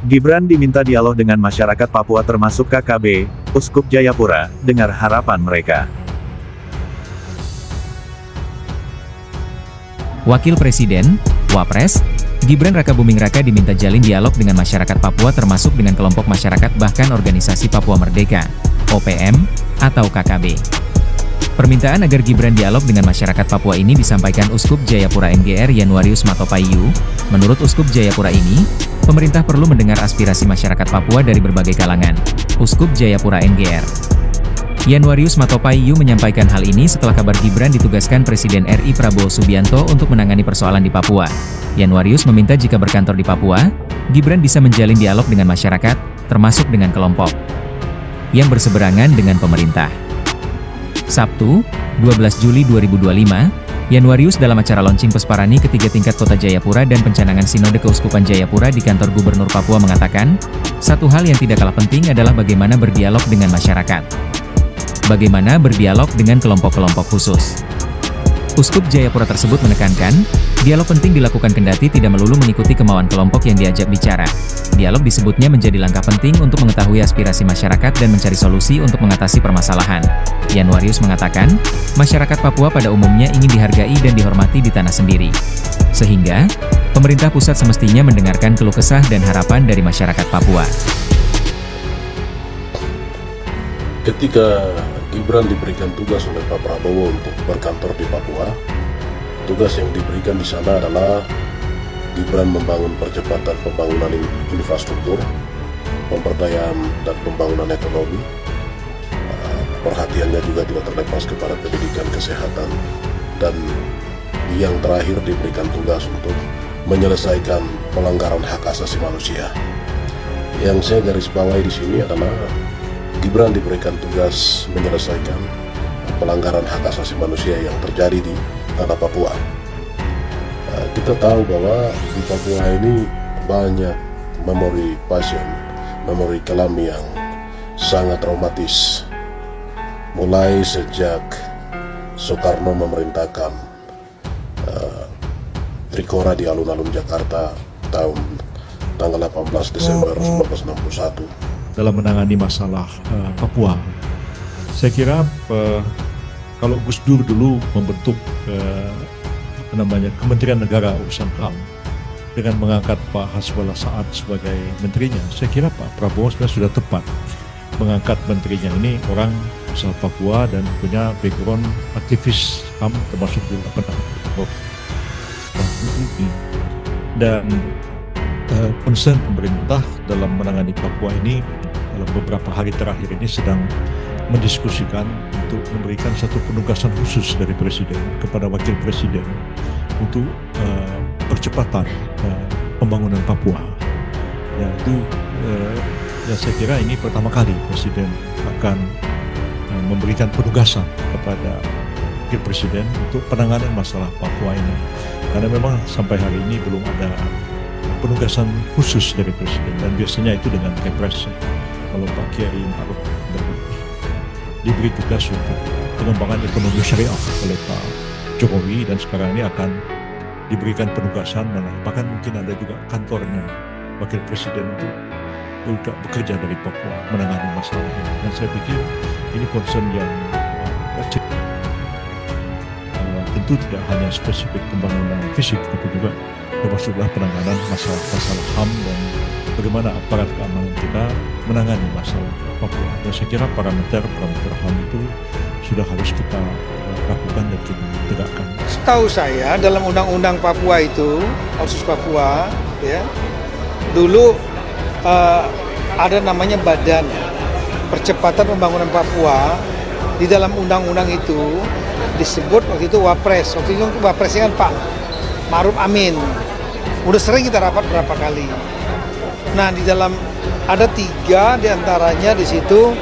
Gibran diminta dialog dengan masyarakat Papua termasuk KKB, Uskup Jayapura, dengar harapan mereka. Wakil Presiden, Wapres, Gibran Rakabuming Raka diminta jalin dialog dengan masyarakat Papua termasuk dengan kelompok masyarakat bahkan organisasi Papua Merdeka, OPM, atau KKB. Permintaan agar Gibran dialog dengan masyarakat Papua ini disampaikan Uskup Jayapura NGR Yanuarius Matopayu. Menurut Uskup Jayapura ini, pemerintah perlu mendengar aspirasi masyarakat Papua dari berbagai kalangan. Uskup Jayapura NGR Yanuarius Matopayu menyampaikan hal ini setelah kabar Gibran ditugaskan Presiden RI Prabowo Subianto untuk menangani persoalan di Papua. Yanuarius meminta jika berkantor di Papua, Gibran bisa menjalin dialog dengan masyarakat, termasuk dengan kelompok yang berseberangan dengan pemerintah. Sabtu, 12 Juli 2025, Yanuarius dalam acara launching Pesparani ketiga tingkat Kota Jayapura dan pencanangan Sinode Keuskupan Jayapura di kantor Gubernur Papua mengatakan, satu hal yang tidak kalah penting adalah bagaimana berdialog dengan masyarakat. Bagaimana berdialog dengan kelompok-kelompok khusus. Uskup Jayapura tersebut menekankan, dialog penting dilakukan kendati tidak melulu mengikuti kemauan kelompok yang diajak bicara. Dialog disebutnya menjadi langkah penting untuk mengetahui aspirasi masyarakat dan mencari solusi untuk mengatasi permasalahan. Yanuarius mengatakan, masyarakat Papua pada umumnya ingin dihargai dan dihormati di tanah sendiri. Sehingga, pemerintah pusat semestinya mendengarkan keluh kesah dan harapan dari masyarakat Papua. Ketika Gibran diberikan tugas oleh Pak Prabowo untuk berkantor di Papua, tugas yang diberikan di sana adalah Gibran membangun percepatan pembangunan infrastruktur, pemberdayaan dan pembangunan ekonomi. Perhatiannya juga tidak terlepas kepada pendidikan, kesehatan, dan yang terakhir diberikan tugas untuk menyelesaikan pelanggaran hak asasi manusia. Yang saya garis bawahi di sini adalah Gibran diberikan tugas menyelesaikan pelanggaran hak asasi manusia yang terjadi di tanah Papua. Kita tahu bahwa di Papua ini banyak memori pasien, memori kelam yang sangat traumatis. Mulai sejak Soekarno memerintahkan Trikora di alun-alun Jakarta tahun tanggal 18 Desember 1961. Dalam menangani masalah Papua. Saya kira kalau Gus Dur dulu membentuk Kementerian Negara Urusan HAM dengan mengangkat Pak Hasbullah Saad sebagai menterinya, saya kira Pak Prabowo sudah tepat mengangkat menterinya ini orang asal Papua dan punya background aktivis HAM termasuk juga dan concern pemerintah dalam menangani Papua ini dalam beberapa hari terakhir ini sedang mendiskusikan untuk memberikan satu penugasan khusus dari Presiden kepada Wakil Presiden untuk percepatan pembangunan Papua. Ya, itu ya saya kira ini pertama kali Presiden akan memberikan penugasan kepada Wakil Presiden untuk penanganan masalah Papua ini. Karena memang sampai hari ini belum ada penugasan khusus dari Presiden dan biasanya itu dengan kepres. Kalau Pak Kiai Ma'ruf diberi tugas untuk pengembangan ekonomi syariah oleh Pak Jokowi dan sekarang ini akan diberikan penugasan dan bahkan mungkin ada juga kantornya Wakil Presiden untuk juga bekerja dari Papua menangani masalah ini. Dan saya pikir ini concern yang tentu tidak hanya spesifik pembangunan fisik tapi juga termasuklah penanganan masalah HAM dan bagaimana aparat keamanan kita menangani masalah Papua. Dan saya kira parameter HAM itu sudah harus kita lakukan dan kita tegakkan. Setahu saya dalam undang-undang Papua itu, Otsus Papua, ya, dulu ada namanya Badan Percepatan Pembangunan Papua. Di dalam undang-undang itu disebut waktu itu Wapres. Waktu itu Wapresnya kan Pak Ma'ruf Amin. Udah sering kita rapat berapa kali. Nah, di dalam ada 3 diantaranya di situ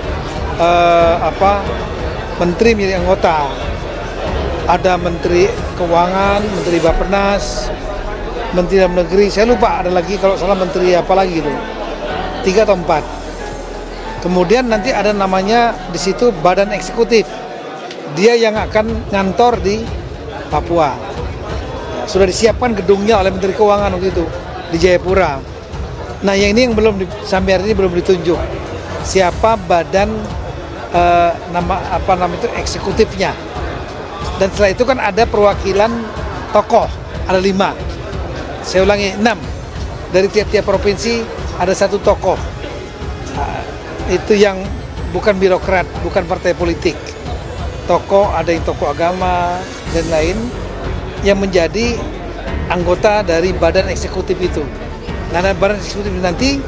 menteri menjadi anggota. Ada Menteri Keuangan, Menteri Bappenas, Menteri Dalam Negeri. Saya lupa ada lagi kalau salah Menteri apa lagi gitu. 3 atau 4. Kemudian nanti ada namanya di situ Badan Eksekutif. Dia yang akan ngantor di Papua. Sudah disiapkan gedungnya oleh Menteri Keuangan waktu itu di Jayapura. Nah, yang ini yang sampai hari ini belum ditunjuk siapa badan eksekutifnya. Dan setelah itu kan ada perwakilan tokoh, ada 5. Saya ulangi, 6. Dari tiap-tiap provinsi ada 1 tokoh. Itu yang bukan birokrat, bukan partai politik. Tokoh, ada yang tokoh agama dan lain yang menjadi anggota dari badan eksekutif itu. Nah, badan eksekutif nanti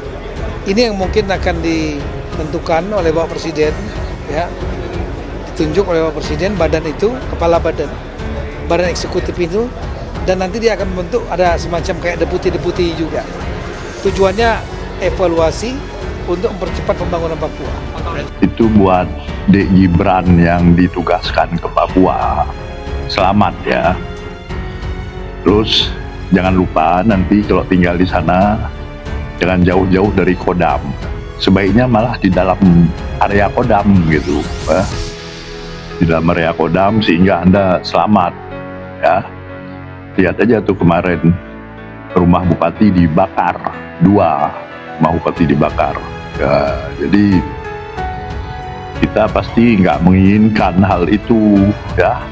ini yang mungkin akan ditentukan oleh Bapak Presiden, ya, ditunjuk oleh Bapak Presiden badan itu, kepala badan eksekutif itu, dan nanti dia akan membentuk ada semacam kayak deputi-deputi juga. Tujuannya evaluasi untuk mempercepat pembangunan Papua. Itu buat Dek Gibran yang ditugaskan ke Papua. Selamat ya. Terus jangan lupa nanti kalau tinggal di sana jangan jauh-jauh dari Kodam. Sebaiknya malah di dalam area Kodam gitu, ya. Di dalam area Kodam sehingga Anda selamat ya. Lihat aja tuh kemarin rumah bupati dibakar, 2 rumah bupati dibakar ya. Jadi kita pasti nggak menginginkan hal itu ya.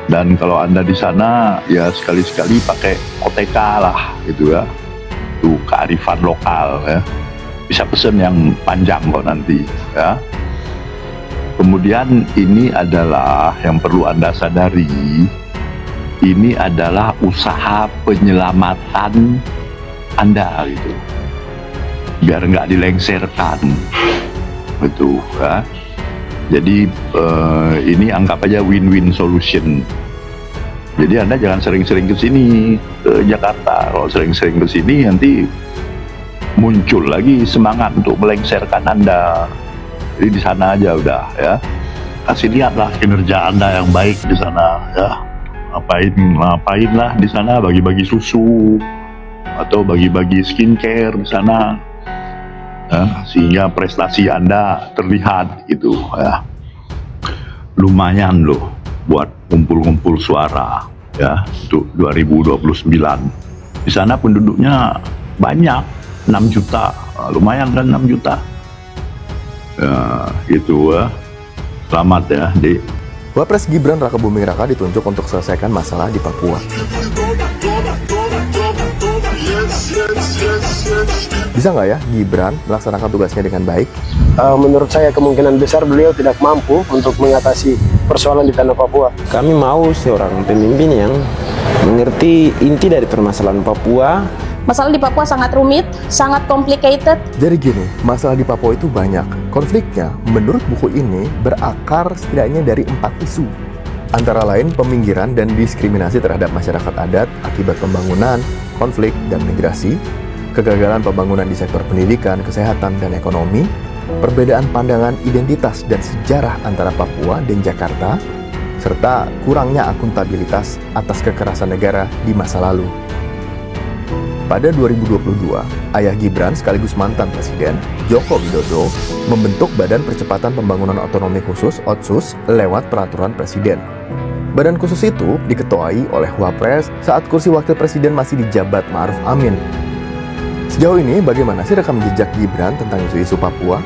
Dan kalau Anda di sana ya sekali-sekali pakai OTK lah gitu ya, itu kearifan lokal ya. Bisa pesen yang panjang kok nanti ya. Kemudian ini adalah yang perlu Anda sadari, ini adalah usaha penyelamatan Anda gitu, biar nggak dilengsarkan gitu ya. Jadi ini anggap aja win-win solution. Jadi Anda jangan sering-sering ke sini, ke Jakarta. Kalau sering-sering ke sini nanti muncul lagi semangat untuk melengsarkan Anda. Jadi di sana aja udah ya. Kasih lihatlah kinerja Anda yang baik di sana ya. Ngapain lah di sana, bagi-bagi susu atau bagi-bagi skincare di sana. Ya, sehingga prestasi Anda terlihat itu ya. Lumayan loh buat ngumpul-ngumpul suara ya untuk 2029. Di sana penduduknya banyak, 6 juta. Lumayan kan 6 juta. Ya, gitu ya. Selamat ya, Dek. Wapres Gibran Rakabuming Raka ditunjuk untuk selesaikan masalah di Papua. Bisa nggak ya Gibran melaksanakan tugasnya dengan baik? Menurut saya kemungkinan besar beliau tidak mampu untuk mengatasi persoalan di tanah Papua. Kami mau seorang pemimpin yang mengerti inti dari permasalahan Papua. Masalah di Papua sangat rumit, sangat complicated. Jadi gini, masalah di Papua itu banyak. Konfliknya, menurut buku ini, berakar setidaknya dari 4 isu. Antara lain peminggiran dan diskriminasi terhadap masyarakat adat akibat pembangunan, konflik, dan migrasi, kegagalan pembangunan di sektor pendidikan, kesehatan, dan ekonomi, perbedaan pandangan identitas dan sejarah antara Papua dan Jakarta, serta kurangnya akuntabilitas atas kekerasan negara di masa lalu. Pada 2022, ayah Gibran sekaligus mantan Presiden, Joko Widodo, membentuk Badan Percepatan Pembangunan Otonomi Khusus (Otsus) lewat peraturan Presiden. Badan khusus itu diketuai oleh Wapres saat kursi Wakil Presiden masih dijabat Ma'ruf Amin. Sejauh ini, bagaimana sih rekam jejak Gibran tentang isu-isu Papua?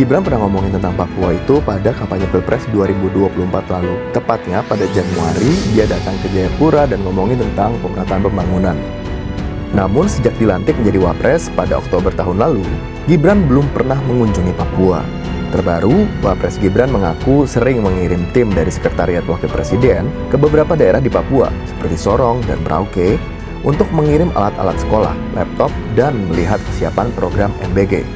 Gibran pernah ngomongin tentang Papua itu pada kampanye Pilpres 2024 lalu. Tepatnya pada Januari, dia datang ke Jayapura dan ngomongin tentang pemerataan pembangunan. Namun sejak dilantik menjadi Wapres pada Oktober tahun lalu, Gibran belum pernah mengunjungi Papua. Terbaru, Wapres Gibran mengaku sering mengirim tim dari Sekretariat Wakil Presiden ke beberapa daerah di Papua, seperti Sorong dan Merauke, untuk mengirim alat-alat sekolah, laptop, dan melihat kesiapan program MBG.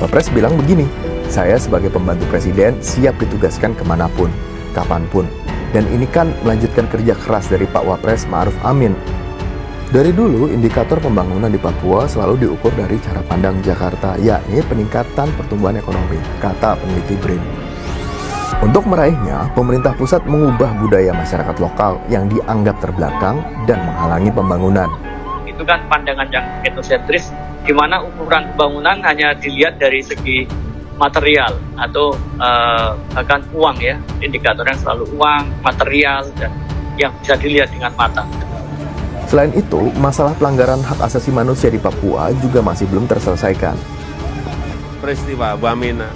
Wapres bilang begini, saya sebagai pembantu Presiden siap ditugaskan kemanapun, kapanpun. Dan ini kan melanjutkan kerja keras dari Pak Wapres Ma'ruf Amin. Dari dulu, indikator pembangunan di Papua selalu diukur dari cara pandang Jakarta, yakni peningkatan pertumbuhan ekonomi, kata peneliti BRIN. Untuk meraihnya, pemerintah pusat mengubah budaya masyarakat lokal yang dianggap terbelakang dan menghalangi pembangunan. Itu kan pandangan yang etnosentris, di mana ukuran pembangunan hanya dilihat dari segi material atau bahkan uang ya, indikatornya selalu uang, material, dan yang bisa dilihat dengan mata. Selain itu, masalah pelanggaran hak asasi manusia di Papua juga masih belum terselesaikan. Peristiwa Wamena.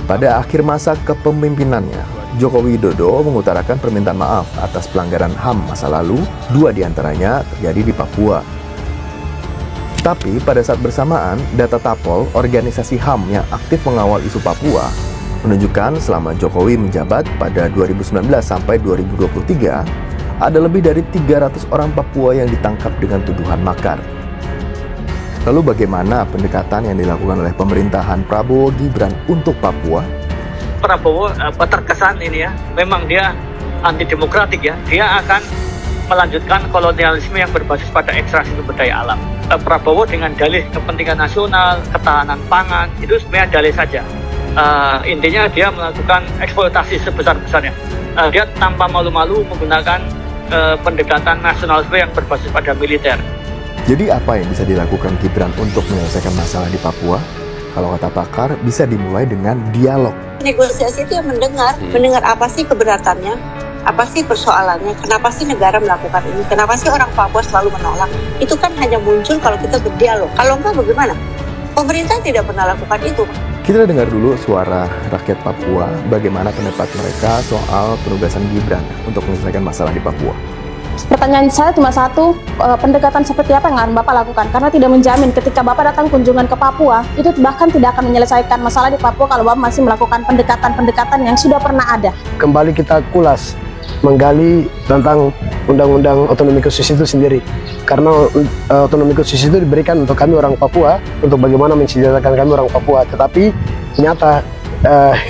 Pada akhir masa kepemimpinannya, Joko Widodo mengutarakan permintaan maaf atas pelanggaran HAM masa lalu, 2 diantaranya terjadi di Papua. Tapi pada saat bersamaan, data Tapol, organisasi HAM yang aktif mengawal isu Papua, menunjukkan selama Jokowi menjabat pada 2019 sampai 2023, ada lebih dari 300 orang Papua yang ditangkap dengan tuduhan makar. Lalu bagaimana pendekatan yang dilakukan oleh pemerintahan Prabowo Gibran untuk Papua? Prabowo terkesan ini ya, memang dia anti demokratik ya. Dia akan melanjutkan kolonialisme yang berbasis pada ekstraksi sumber daya alam. Prabowo dengan dalih kepentingan nasional, ketahanan pangan, itu sebenarnya dalih saja. Intinya dia melakukan eksploitasi sebesar-besarnya. Dia tanpa malu-malu menggunakan pendekatan nasionalisme yang berbasis pada militer. Jadi apa yang bisa dilakukan Gibran untuk menyelesaikan masalah di Papua? Kalau kata pakar, bisa dimulai dengan dialog. Negosiasi itu yang mendengar apa sih keberatannya, apa sih persoalannya, kenapa sih negara melakukan ini, kenapa sih orang Papua selalu menolak. Itu kan hanya muncul kalau kita berdialog. Kalau enggak bagaimana? Pemerintah tidak pernah lakukan itu. Kita dengar dulu suara rakyat Papua, bagaimana pendapat mereka soal penugasan Gibran untuk menyelesaikan masalah di Papua. Pertanyaan saya cuma satu, pendekatan seperti apa yang akan Bapak lakukan? Karena tidak menjamin ketika Bapak datang kunjungan ke Papua, itu bahkan tidak akan menyelesaikan masalah di Papua kalau Bapak masih melakukan pendekatan-pendekatan yang sudah pernah ada. Kembali kita kulas, menggali tentang Undang-Undang Otonomi Khusus itu sendiri. Karena otonomi khusus itu diberikan untuk kami orang Papua, untuk bagaimana mensejahterakan kami orang Papua. Tetapi nyata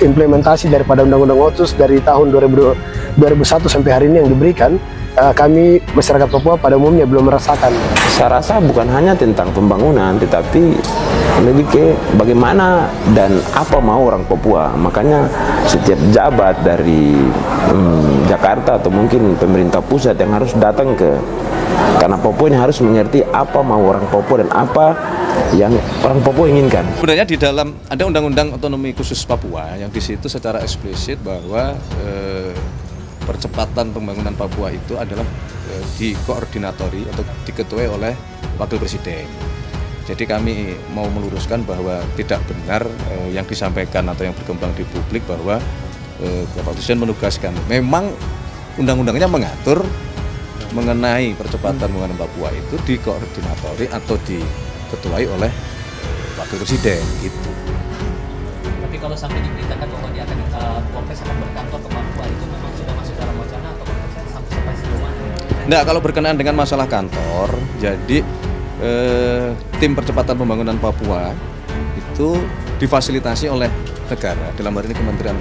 implementasi daripada Undang-Undang Otsus dari tahun 2001 sampai hari ini yang diberikan, kami masyarakat Papua pada umumnya belum merasakan. Saya rasa bukan hanya tentang pembangunan, tetapi lebih ke bagaimana dan apa mau orang Papua. Makanya setiap jabat dari Jakarta atau mungkin pemerintah pusat yang harus datang ke karena Papua ini harus mengerti apa mau orang Papua dan apa yang orang Papua inginkan. Sebenarnya di dalam ada Undang-Undang Otonomi Khusus Papua yang di situ secara eksplisit bahwa percepatan pembangunan Papua itu adalah dikoordinatori atau diketuai oleh Wakil Presiden. Jadi kami mau meluruskan bahwa tidak benar yang disampaikan atau yang berkembang di publik bahwa Bapak Presiden menugaskan. Memang undang-undangnya mengatur mengenai percepatan pembangunan Papua itu dikoordinatori atau diketuai oleh Wakil Presiden gitu. Tapi kalau sampai diberitakan bahwa dia akan Wapres akan berkantor ke Papua, itu memang sudah masuk dalam wacana atau sampai sejauh mana? Nah, kalau berkenaan dengan masalah kantor, jadi tim percepatan pembangunan Papua itu difasilitasi oleh negara, dalam hal ini Kementerian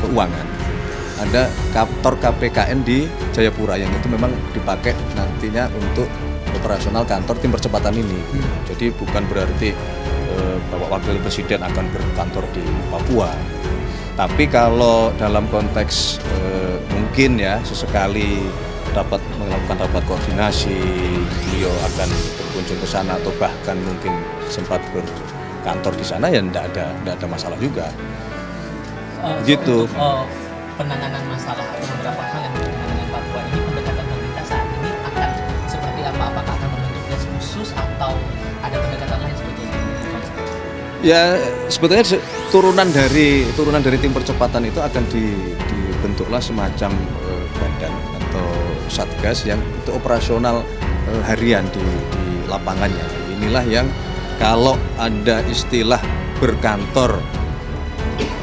Keuangan. Ada kantor KPKN di Jayapura yang itu memang dipakai nantinya untuk operasional kantor tim percepatan ini. Jadi bukan berarti Bapak Wakil Presiden akan berkantor di Papua. Tapi kalau dalam konteks mungkin ya sesekali dapat melakukan rapat koordinasi, beliau akan berkunjung ke sana atau bahkan mungkin sempat berkantor di sana, ya tidak ada masalah juga. Gitu. Penanganan masalah atau beberapa hal yang berhubungan dengan Papua ini, pendekatan pemerintah saat ini akan seperti apa? Apakah akan membentuk desk khusus atau ada pendekatan lain seperti itu? Ya sebetulnya turunan dari tim percepatan itu akan dibentuklah semacam badan atau satgas yang itu operasional harian di lapangannya. Inilah yang kalau ada istilah berkantor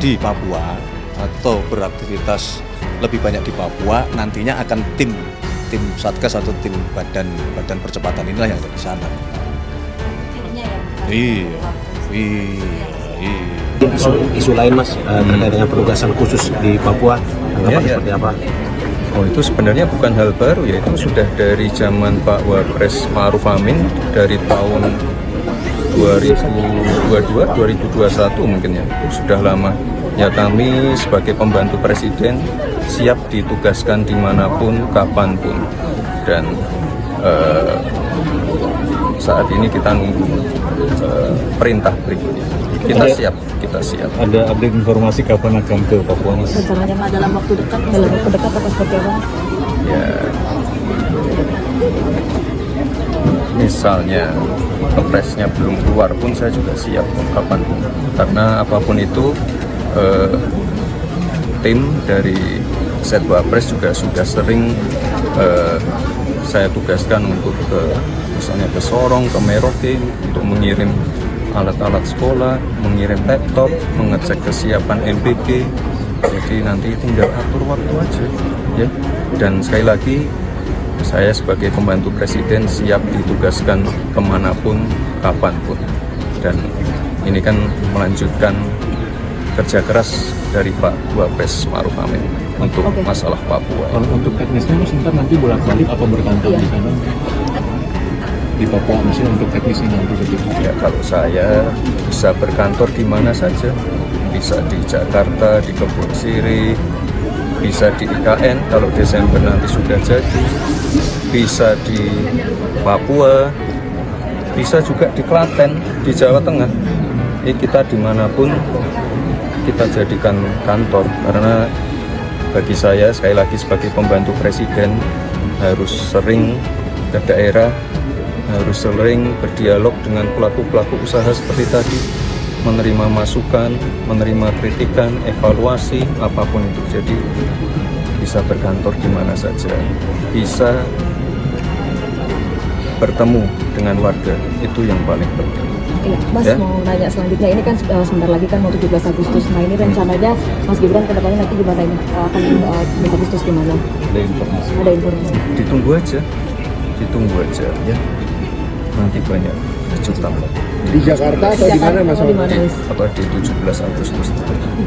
di Papua atau beraktivitas lebih banyak di Papua, nantinya akan tim satgas atau tim badan percepatan inilah yang ada di sana. Iya. Isu lain Mas terkait dengan penugasan khusus di Papua, seperti apa? Oh, itu sebenarnya bukan hal baru ya, itu sudah dari zaman Pak Wapres Ma'ruf Amin dari tahun 2021 mungkin ya, sudah lama. Ya kami sebagai pembantu presiden siap ditugaskan dimanapun, kapanpun, dan saat ini kita nunggu perintah berikutnya. Kita siap. Ada update informasi kapan akan ke Papua, Mas? Rencananya dalam waktu dekat atau seperti apa? Ya misalnya kepresnya belum keluar pun saya juga siap kapanpun, karena apapun itu tim dari Setwapres juga sudah sering saya tugaskan untuk misalnya ke Sorong, ke Merauke untuk mengirim alat-alat sekolah, mengirim laptop, mengecek kesiapan MPG. Jadi nanti tinggal atur waktu aja, ya. Dan sekali lagi, saya sebagai pembantu presiden siap ditugaskan kemanapun, kapanpun. Dan ini kan melanjutkan kerja keras dari Pak Wapres Ma'ruf Amin untuk masalah Papua. Kalau untuk teknisnya sebentar nanti bolak-balik apa berkantor di sana? Di Papua misalnya untuk teknisnya nanti begitu? Ya kalau saya bisa berkantor di mana saja, bisa di Jakarta, di Kebun Sirih, bisa di IKN kalau Desember nanti sudah jadi, bisa di Papua, bisa juga di Klaten, di Jawa Tengah. Kita dimanapun kita jadikan kantor, karena bagi saya sekali lagi sebagai pembantu presiden harus sering ke daerah, harus sering berdialog dengan pelaku-pelaku usaha seperti tadi, menerima masukan, menerima kritikan, evaluasi, apapun itu. Jadi bisa berkantor di mana saja, bisa bertemu dengan warga, itu yang paling penting. Iya, Mas ya? Mau nanya selanjutnya, ini kan sebentar lagi kan mau 17 Agustus, nah ini rencananya Mas Gibran ke depannya nanti gimana ini? Akan 17 Agustus gimana? Ada informasi? Ada informasi? Ditunggu aja ya, nanti banyak kejutan. Di Jakarta atau di mana Mas? Apa di 17 Agustus?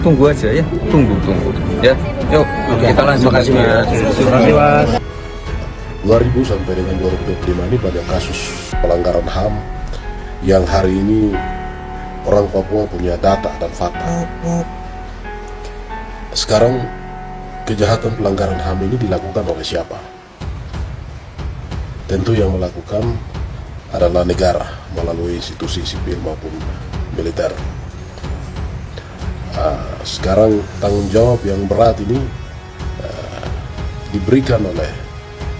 Tunggu aja ya, tunggu ya. Yuk, kita lanjut lagi ya. Terima kasih Mas. 2000 sampai dengan 2025 ini banyak kasus pelanggaran HAM yang hari ini orang Papua punya data dan fakta. Sekarang kejahatan pelanggaran HAM ini dilakukan oleh siapa? Tentu yang melakukan adalah negara melalui institusi sipil maupun militer. Sekarang tanggung jawab yang berat ini diberikan oleh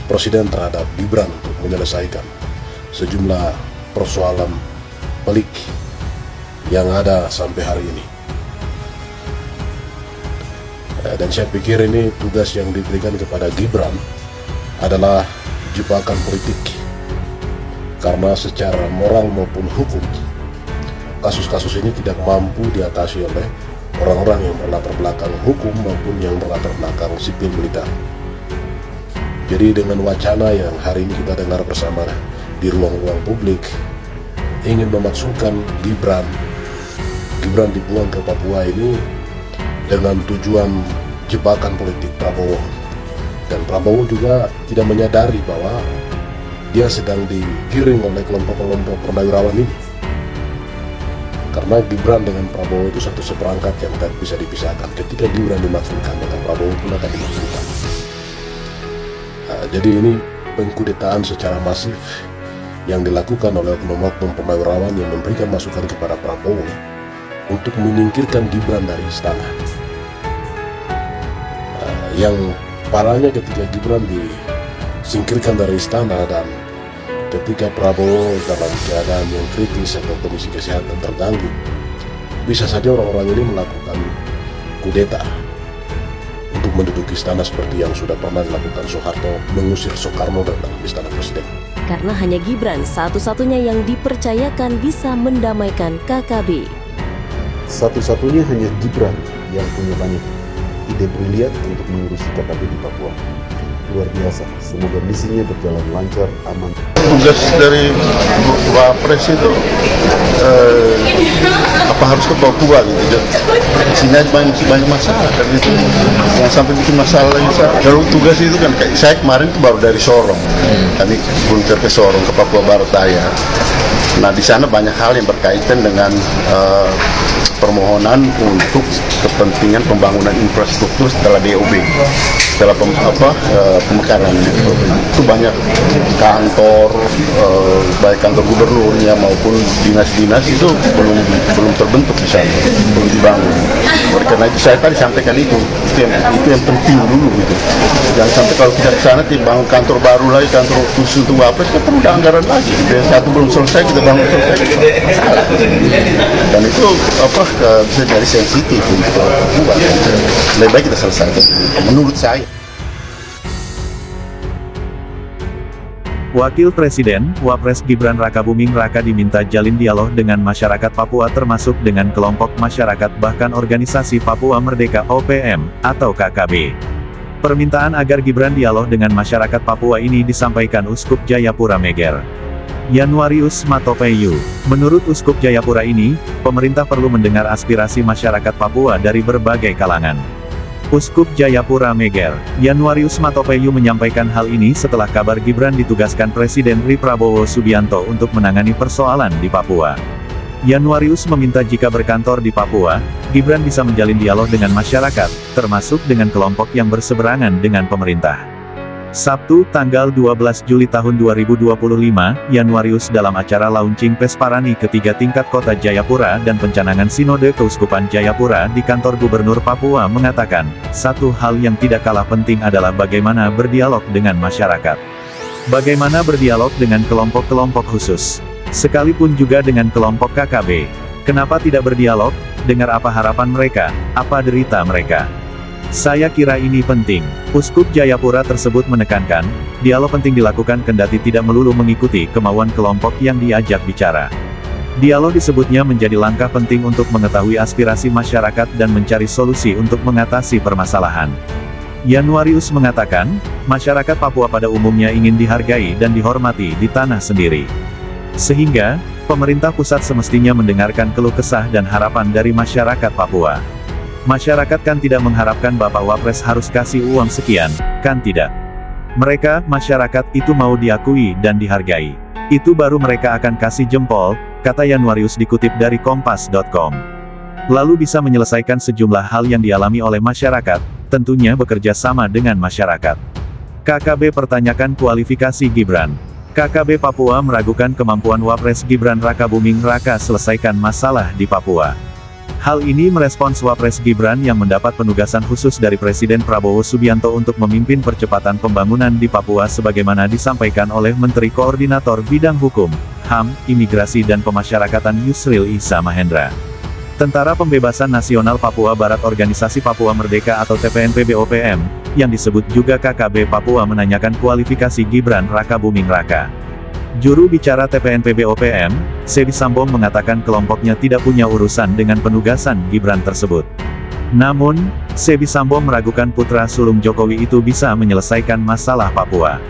Presiden terhadap Gibran untuk menyelesaikan sejumlah persoalan pelik yang ada sampai hari ini. Dan saya pikir ini tugas yang diberikan kepada Gibran adalah jebakan politik, karena secara moral maupun hukum kasus-kasus ini tidak mampu diatasi oleh orang-orang yang berlatar belakang hukum maupun yang berlatar belakang sipil militer. Jadi dengan wacana yang hari ini kita dengar bersama di ruang-ruang publik, ingin memasukkan Gibran dibuang ke Papua ini dengan tujuan jebakan politik Prabowo. Dan Prabowo juga tidak menyadari bahwa dia sedang digiring oleh kelompok-kelompok purnawirawan ini. Karena Gibran dengan Prabowo itu satu seperangkat yang tidak bisa dipisahkan. Ketika Gibran dimaksudkan, maka Prabowo pun akan dimaksudkan. Jadi ini pengkudetaan secara masif yang dilakukan oleh oknum-oknum purnawirawan yang memberikan masukan kepada Prabowo untuk menyingkirkan Gibran dari istana. Yang parahnya ketika Gibran disingkirkan dari istana dan ketika Prabowo dalam keadaan yang kritis atau kondisi kesehatan terganggu, bisa saja orang-orang ini melakukan kudeta untuk menduduki istana seperti yang sudah pernah dilakukan Soeharto mengusir Soekarno dari dalam istana presiden. Karena hanya Gibran satu-satunya yang dipercayakan bisa mendamaikan KKB. Satu-satunya hanya Gibran yang punya banyak ide brilian untuk mengurusi KKB di Papua. Luar biasa, semoga misinya berjalan lancar, aman. Tugas dari Wapres itu harus ke Papua gitu, sehingga banyak masalah kan itu, yang sampai bikin masalah lagi. Kalau tugas itu kan kayak saya kemarin baru dari Sorong, kami kunjung ke Sorong, ke Papua Barat Daya. Nah di sana banyak hal yang berkaitan dengan permohonan untuk kepentingan pembangunan infrastruktur setelah DOB, setelah pemekaran. Itu banyak kantor, baik kantor gubernurnya maupun dinas-dinas itu belum terbentuk di sana, belum dibangun. Oleh karena itu saya tadi sampaikan itu yang penting dulu gitu. Jangan sampai kalau kita ke sana bangun kantor baru lagi, kantor khusus untuk Wapres, kita perlu anggaran lagi. Yang satu belum selesai kita bangun selesai, masalah. Dan itu bisa jadi sensitif untuk buat. Lebih baik kita selesaikan menurut saya. Wakil Presiden, Wapres Gibran Rakabuming Raka diminta jalin dialog dengan masyarakat Papua termasuk dengan kelompok masyarakat bahkan organisasi Papua Merdeka OPM, atau KKB. Permintaan agar Gibran dialog dengan masyarakat Papua ini disampaikan Uskup Jayapura Meger, Januarius Matopeyu. Menurut Uskup Jayapura ini, pemerintah perlu mendengar aspirasi masyarakat Papua dari berbagai kalangan. Uskup Jayapura Meger, Januarius Matopeyu menyampaikan hal ini setelah kabar Gibran ditugaskan Presiden RI Prabowo Subianto untuk menangani persoalan di Papua. Januarius meminta jika berkantor di Papua, Gibran bisa menjalin dialog dengan masyarakat, termasuk dengan kelompok yang berseberangan dengan pemerintah. Sabtu, tanggal 12 Juli tahun 2025, Januarius dalam acara launching Pesparani ketiga tingkat Kota Jayapura dan pencanangan Sinode Keuskupan Jayapura di kantor Gubernur Papua mengatakan, satu hal yang tidak kalah penting adalah bagaimana berdialog dengan masyarakat. Bagaimana berdialog dengan kelompok-kelompok khusus. Sekalipun juga dengan kelompok KKB. Kenapa tidak berdialog? Dengar apa harapan mereka, apa derita mereka. Saya kira ini penting. Uskup Jayapura tersebut menekankan, dialog penting dilakukan kendati tidak melulu mengikuti kemauan kelompok yang diajak bicara. Dialog disebutnya menjadi langkah penting untuk mengetahui aspirasi masyarakat dan mencari solusi untuk mengatasi permasalahan. Januarius mengatakan, masyarakat Papua pada umumnya ingin dihargai dan dihormati di tanah sendiri. Sehingga, pemerintah pusat semestinya mendengarkan keluh kesah dan harapan dari masyarakat Papua. Masyarakat kan tidak mengharapkan Bapak Wapres harus kasih uang sekian, kan tidak? Mereka, masyarakat, itu mau diakui dan dihargai. Itu baru mereka akan kasih jempol, kata Januarius dikutip dari Kompas.com. Lalu bisa menyelesaikan sejumlah hal yang dialami oleh masyarakat, tentunya bekerja sama dengan masyarakat. KKB pertanyakan kualifikasi Gibran. KKB Papua meragukan kemampuan Wapres Gibran Rakabuming Raka selesaikan masalah di Papua. Hal ini merespons Wapres Gibran yang mendapat penugasan khusus dari Presiden Prabowo Subianto untuk memimpin percepatan pembangunan di Papua sebagaimana disampaikan oleh Menteri Koordinator Bidang Hukum, HAM, Imigrasi dan Pemasyarakatan Yusril Iza Mahendra. Tentara Pembebasan Nasional Papua Barat Organisasi Papua Merdeka atau TPNPB-OPM, yang disebut juga KKB Papua menanyakan kualifikasi Gibran Rakabuming Raka. Juru bicara TPNPB-OPM, Sebi Sambong mengatakan kelompoknya tidak punya urusan dengan penugasan Gibran tersebut. Namun, Sebi Sambong meragukan putra sulung Jokowi itu bisa menyelesaikan masalah Papua.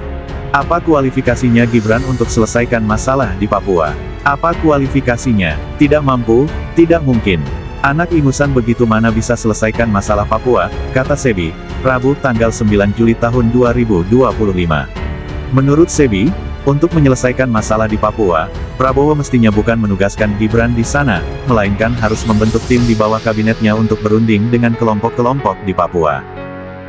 Apa kualifikasinya Gibran untuk selesaikan masalah di Papua? Apa kualifikasinya? Tidak mampu? Tidak mungkin. Anak ingusan begitu mana bisa selesaikan masalah Papua, kata Sebi, Rabu tanggal 9 Juli tahun 2025. Menurut Sebi, untuk menyelesaikan masalah di Papua, Prabowo mestinya bukan menugaskan Gibran di sana, melainkan harus membentuk tim di bawah kabinetnya untuk berunding dengan kelompok-kelompok di Papua.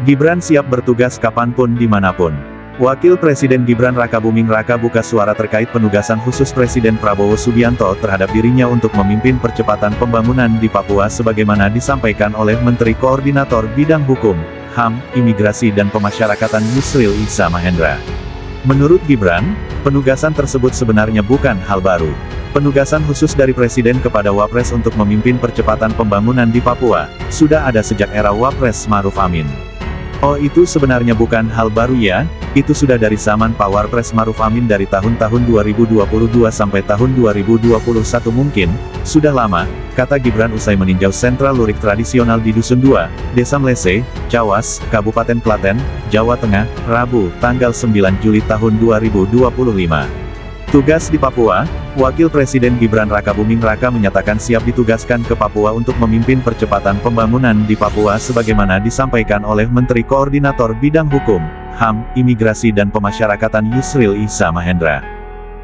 Gibran siap bertugas kapanpun dimanapun. Wakil Presiden Gibran Rakabuming Raka buka suara terkait penugasan khusus Presiden Prabowo Subianto terhadap dirinya untuk memimpin percepatan pembangunan di Papua sebagaimana disampaikan oleh Menteri Koordinator Bidang Hukum, HAM, Imigrasi dan Pemasyarakatan Yusril Iza Mahendra. Menurut Gibran, penugasan tersebut sebenarnya bukan hal baru. Penugasan khusus dari Presiden kepada Wapres untuk memimpin percepatan pembangunan di Papua, sudah ada sejak era Wapres Ma'ruf Amin. Oh itu sebenarnya bukan hal baru ya, itu sudah dari zaman Pak Wapres Ma'ruf Amin dari tahun-tahun 2022 sampai tahun 2021 mungkin, sudah lama, kata Gibran usai meninjau sentral lurik tradisional di Dusun 2, Desa Mlese, Cawas, Kabupaten Klaten, Jawa Tengah, Rabu, tanggal 9 Juli tahun 2025. Tugas di Papua, Wakil Presiden Gibran Rakabuming Raka menyatakan siap ditugaskan ke Papua untuk memimpin percepatan pembangunan di Papua sebagaimana disampaikan oleh Menteri Koordinator Bidang Hukum, HAM, Imigrasi dan Pemasyarakatan Yusril Iza Mahendra.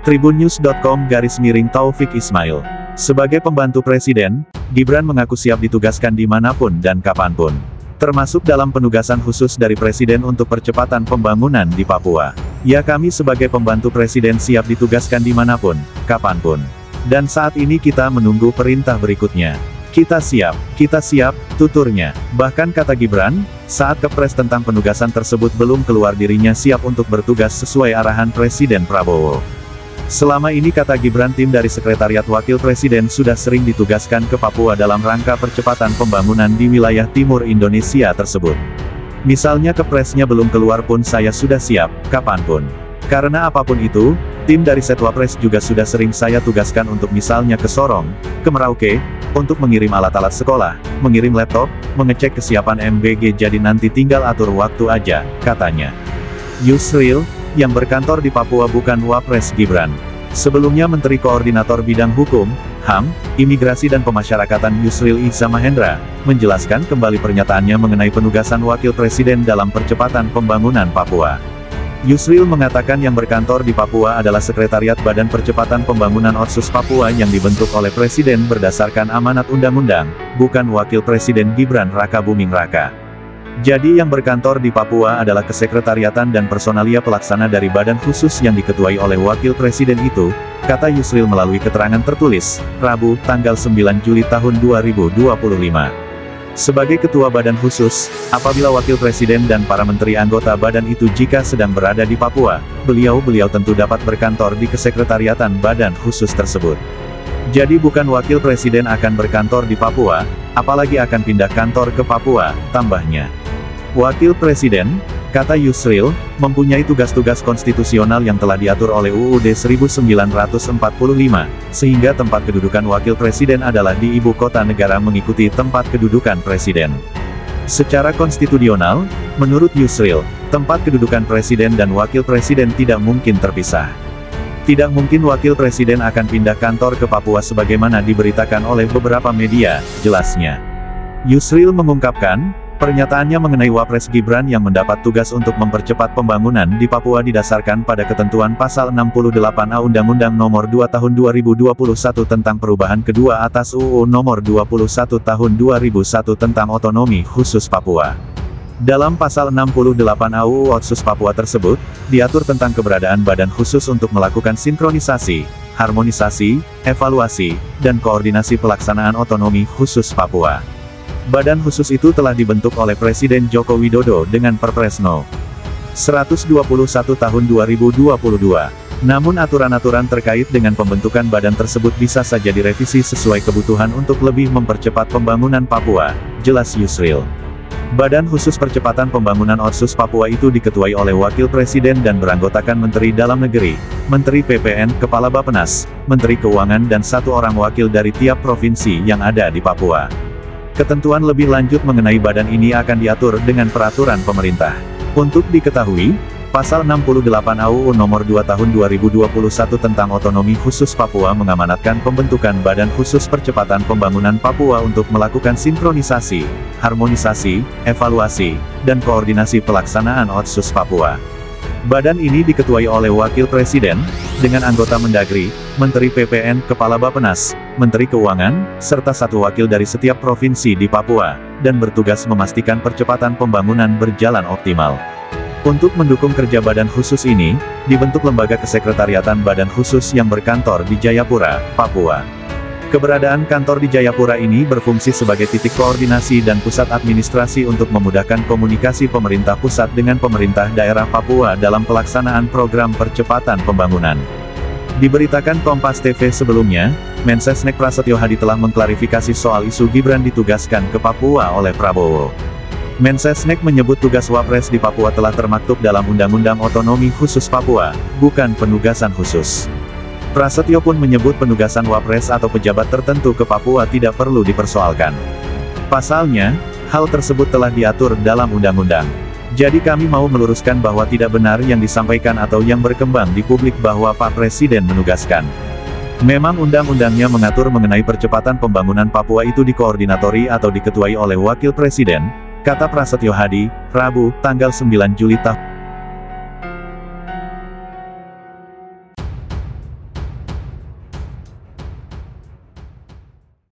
Tribunnews.com / Taufik Ismail Sebagai pembantu presiden, Gibran mengaku siap ditugaskan dimanapun dan kapanpun. Termasuk dalam penugasan khusus dari presiden untuk percepatan pembangunan di Papua. Ya, kami sebagai pembantu presiden siap ditugaskan dimanapun, kapanpun. Dan saat ini kita menunggu perintah berikutnya. Kita siap, tuturnya. Bahkan kata Gibran, saat kepres tentang penugasan tersebut belum keluar dirinya siap untuk bertugas sesuai arahan Presiden Prabowo. Selama ini kata Gibran tim dari Sekretariat Wakil Presiden sudah sering ditugaskan ke Papua dalam rangka percepatan pembangunan di wilayah timur Indonesia tersebut. Misalnya kepresnya belum keluar pun saya sudah siap, kapanpun. Karena apapun itu, tim dari Setwapres juga sudah sering saya tugaskan untuk misalnya ke Sorong, ke Merauke, untuk mengirim alat-alat sekolah, mengirim laptop, mengecek kesiapan MBG jadi nanti tinggal atur waktu aja, katanya. Yusril, yang berkantor di Papua bukan Wapres Gibran. Sebelumnya Menteri Koordinator Bidang Hukum, HAM, Imigrasi dan Pemasyarakatan Yusril Ihza Mahendra, menjelaskan kembali pernyataannya mengenai penugasan Wakil Presiden dalam percepatan pembangunan Papua. Yusril mengatakan yang berkantor di Papua adalah Sekretariat Badan Percepatan Pembangunan Otsus Papua yang dibentuk oleh Presiden berdasarkan amanat undang-undang, bukan Wakil Presiden Gibran Rakabuming Raka. Jadi yang berkantor di Papua adalah Kesekretariatan dan Personalia Pelaksana dari badan khusus yang diketuai oleh Wakil Presiden itu, kata Yusril melalui keterangan tertulis, Rabu, tanggal 9 Juli tahun 2025. Sebagai Ketua Badan Khusus, apabila Wakil Presiden dan para menteri anggota badan itu jika sedang berada di Papua, beliau tentu dapat berkantor di Kesekretariatan Badan Khusus tersebut. Jadi bukan Wakil Presiden akan berkantor di Papua, apalagi akan pindah kantor ke Papua, tambahnya. Wakil Presiden, kata Yusril, mempunyai tugas-tugas konstitusional yang telah diatur oleh UUD 1945, sehingga tempat kedudukan Wakil Presiden adalah di ibu kota negara mengikuti tempat kedudukan Presiden. Secara konstitusional, menurut Yusril, tempat kedudukan Presiden dan Wakil Presiden tidak mungkin terpisah. Tidak mungkin Wakil Presiden akan pindah kantor ke Papua sebagaimana diberitakan oleh beberapa media, jelasnya. Yusril mengungkapkan, pernyataannya mengenai Wapres Gibran yang mendapat tugas untuk mempercepat pembangunan di Papua didasarkan pada ketentuan Pasal 68A Undang-Undang Nomor 2 Tahun 2021 tentang perubahan kedua atas UU Nomor 21 Tahun 2001 tentang Otonomi Khusus Papua. Dalam Pasal 68A UU Otsus Papua tersebut, diatur tentang keberadaan badan khusus untuk melakukan sinkronisasi, harmonisasi, evaluasi, dan koordinasi pelaksanaan otonomi khusus Papua. Badan khusus itu telah dibentuk oleh Presiden Joko Widodo dengan Perpres No. 121 Tahun 2022. Namun aturan-aturan terkait dengan pembentukan badan tersebut bisa saja direvisi sesuai kebutuhan untuk lebih mempercepat pembangunan Papua, jelas Yusril. Badan Khusus Percepatan Pembangunan Otsus Papua itu diketuai oleh Wakil Presiden dan beranggotakan Menteri Dalam Negeri, Menteri PPN, Kepala Bappenas, Menteri Keuangan dan satu orang wakil dari tiap provinsi yang ada di Papua. Ketentuan lebih lanjut mengenai badan ini akan diatur dengan peraturan pemerintah. Untuk diketahui, Pasal 68 UU Nomor 2 Tahun 2021 tentang Otonomi Khusus Papua mengamanatkan pembentukan Badan Khusus Percepatan Pembangunan Papua untuk melakukan sinkronisasi, harmonisasi, evaluasi, dan koordinasi pelaksanaan Otsus Papua. Badan ini diketuai oleh Wakil Presiden, dengan anggota Mendagri, Menteri PPN, Kepala Bappenas, Menteri Keuangan, serta satu wakil dari setiap provinsi di Papua, dan bertugas memastikan percepatan pembangunan berjalan optimal. Untuk mendukung kerja badan khusus ini, dibentuk Lembaga Kesekretariatan Badan Khusus yang berkantor di Jayapura, Papua. Keberadaan kantor di Jayapura ini berfungsi sebagai titik koordinasi dan pusat administrasi untuk memudahkan komunikasi pemerintah pusat dengan pemerintah daerah Papua dalam pelaksanaan program percepatan pembangunan. Diberitakan Kompas TV sebelumnya, Mensesnek Prasetyo Hadi telah mengklarifikasi soal isu Gibran ditugaskan ke Papua oleh Prabowo. Mensesnek menyebut tugas Wapres di Papua telah termaktub dalam Undang-Undang Otonomi Khusus Papua, bukan penugasan khusus. Prasetyo pun menyebut penugasan Wapres atau pejabat tertentu ke Papua tidak perlu dipersoalkan. Pasalnya, hal tersebut telah diatur dalam undang-undang. Jadi kami mau meluruskan bahwa tidak benar yang disampaikan atau yang berkembang di publik bahwa Pak Presiden menugaskan. Memang undang-undangnya mengatur mengenai percepatan pembangunan Papua itu dikoordinatori atau diketuai oleh Wakil Presiden, kata Prasetyo Hadi, Rabu, tanggal 9 Juli tahun